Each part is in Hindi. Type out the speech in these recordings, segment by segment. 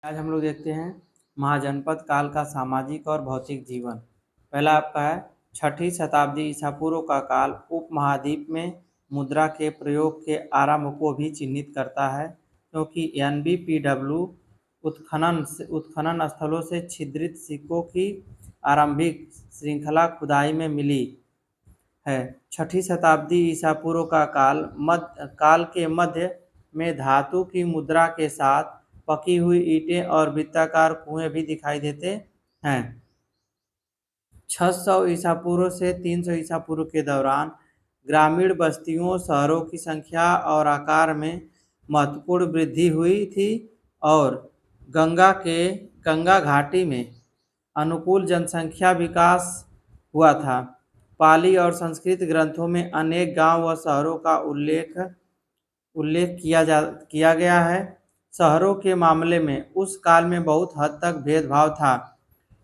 आज हम लोग देखते हैं महाजनपद काल का सामाजिक और भौतिक जीवन। पहला आपका है 6ठी शताब्दी ईसा पूर्व का काल उपमहाद्वीप में मुद्रा के प्रयोग के आरंभ को भी चिन्हित करता है, क्योंकि NBPW उत्खनन स्थलों से छिद्रित सिक्कों की आरंभिक श्रृंखला खुदाई में मिली है। 6ठी शताब्दी ईसा पूर्व का काल के मध्य में धातु की मुद्रा के साथ पकी हुई ईंटें और वृत्ताकार कुएं भी दिखाई देते हैं। 600 ईसा पूर्व से 300 ईसा पूर्व के दौरान ग्रामीण बस्तियों शहरों की संख्या और आकार में महत्वपूर्ण वृद्धि हुई थी और गंगा घाटी में अनुकूल जनसंख्या विकास हुआ था। पाली और संस्कृत ग्रंथों में अनेक गांव व शहरों का उल्लेख किया गया है। शहरों के मामले में उस काल में बहुत हद तक भेदभाव था।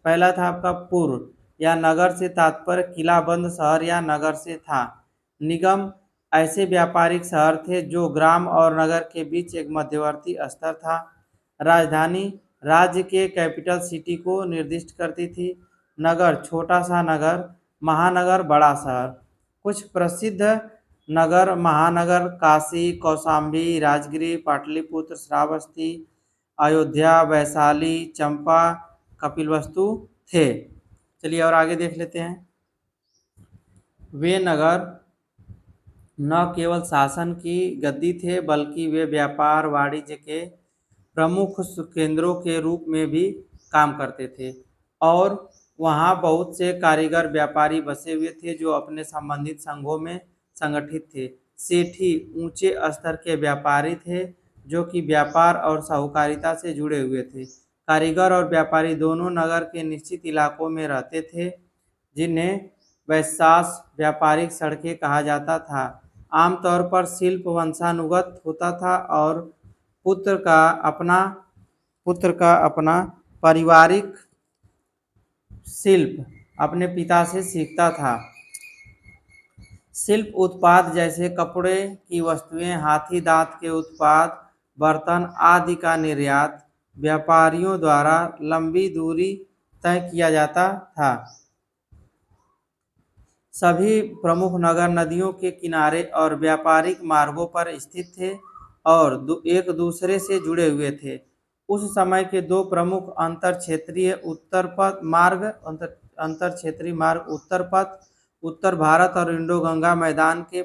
पहला था आपका पूर्व या नगर से तात्पर्य किलाबंद शहर या नगर से था। निगम ऐसे व्यापारिक शहर थे जो ग्राम और नगर के बीच एक मध्यवर्ती स्तर था। राजधानी राज्य के कैपिटल सिटी को निर्दिष्ट करती थी। नगर छोटा सा नगर, महानगर बड़ा शहर। कुछ प्रसिद्ध नगर महानगर काशी, कौशाम्बी, राजगिरी, पाटलिपुत्र, श्रावस्ती, अयोध्या, वैशाली, चंपा, कपिलवस्तु थे। चलिए और आगे देख लेते हैं। वे नगर न केवल शासन की गद्दी थे, बल्कि वे व्यापार वाणिज्य के प्रमुख केंद्रों के रूप में भी काम करते थे और वहाँ बहुत से कारीगर व्यापारी बसे हुए थे जो अपने संबंधित संघों में संगठित थे। सेठी ऊंचे स्तर के व्यापारी थे जो कि व्यापार और साहूकारिता से जुड़े हुए थे। कारीगर और व्यापारी दोनों नगर के निश्चित इलाकों में रहते थे, जिन्हें वैशास व्यापारिक सड़कें कहा जाता था। आमतौर पर शिल्प वंशानुगत होता था और पुत्र का अपना पारिवारिक शिल्प अपने पिता से सीखता था। शिल्प उत्पाद जैसे कपड़े की वस्तुएं, हाथी दांत के उत्पाद, बर्तन आदि का निर्यात व्यापारियों द्वारा लंबी दूरी तय किया जाता था। सभी प्रमुख नगर नदियों के किनारे और व्यापारिक मार्गों पर स्थित थे और एक दूसरे से जुड़े हुए थे। उस समय के दो प्रमुख अंतर क्षेत्रीय मार्ग उत्तर पथ उत्तर भारत और इंडो गंगा मैदान के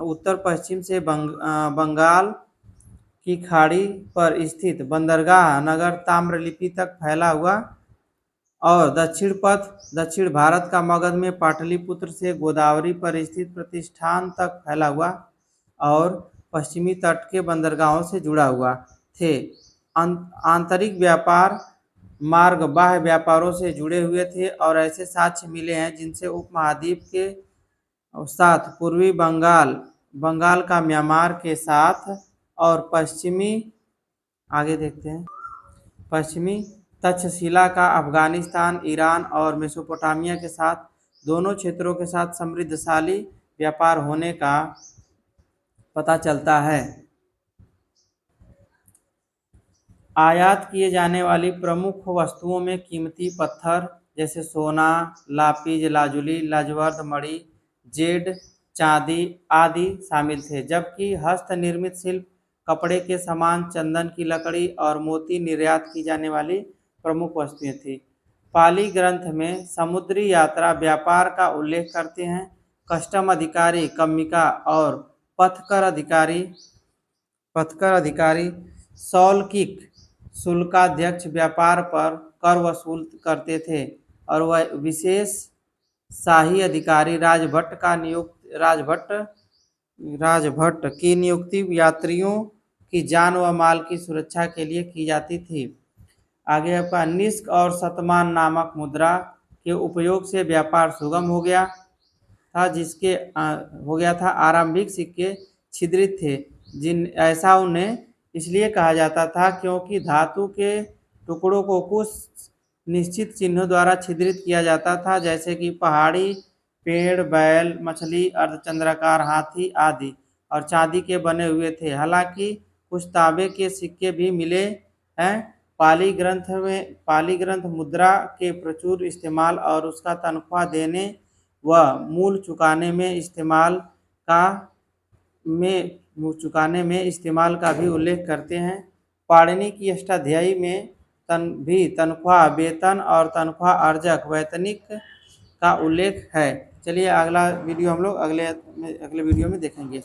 उत्तर पश्चिम से बंगाल की खाड़ी पर स्थित बंदरगाह नगर ताम्रलिप्ति तक फैला हुआ और दक्षिण पथ दक्षिण भारत का मगध में पाटलिपुत्र से गोदावरी पर स्थित प्रतिष्ठान तक फैला हुआ और पश्चिमी तट के बंदरगाहों से जुड़ा हुआ थे। आंतरिक व्यापार मार्ग बाह्य व्यापारों से जुड़े हुए थे और ऐसे साक्ष्य मिले हैं जिनसे उपमहाद्वीप के साथ पूर्वी बंगाल का म्यांमार के साथ और आगे देखते हैं पश्चिमी तक्षशिला का अफगानिस्तान, ईरान और मेसोपोटामिया के साथ दोनों क्षेत्रों के साथ समृद्धशाली व्यापार होने का पता चलता है। आयात किए जाने वाली प्रमुख वस्तुओं में कीमती पत्थर जैसे सोना, लापीज लाजुली, लाजवर्द मणि, जेड, चांदी आदि शामिल थे, जबकि हस्त निर्मित शिल्प, कपड़े के सामान, चंदन की लकड़ी और मोती निर्यात की जाने वाली प्रमुख वस्तुएं थी। पाली ग्रंथ में समुद्री यात्रा व्यापार का उल्लेख करते हैं। कस्टम अधिकारी कम्मिका और पथकर अधिकारी सौलकिक शुल्काध्यक्ष व्यापार पर कर वसूल करते थे और वह विशेष शाही अधिकारी राजभट्ट की नियुक्ति यात्रियों की जान व माल की सुरक्षा के लिए की जाती थी। आगे आपका निष्क और शतमान नामक मुद्रा के उपयोग से व्यापार सुगम हो गया था। आरंभिक सिक्के छिद्रित थे, ऐसा उन्हें इसलिए कहा जाता था क्योंकि धातु के टुकड़ों को कुछ निश्चित चिन्हों द्वारा छिद्रित किया जाता था, जैसे कि पहाड़ी, पेड़, बैल, मछली, अर्धचंद्राकार हाथी आदि, और चांदी के बने हुए थे। हालांकि कुछ तांबे के सिक्के भी मिले हैं। पाली ग्रंथ मुद्रा के प्रचुर इस्तेमाल और उसका तनख्वाह देने व मूल चुकाने में इस्तेमाल का भी उल्लेख करते हैं। पाणिनि की अष्टाध्यायी में तनख्वाह, वेतन और तनख्वाह अर्जक वैतनिक का उल्लेख है। चलिए अगला वीडियो हम लोग अगले वीडियो में देखेंगे।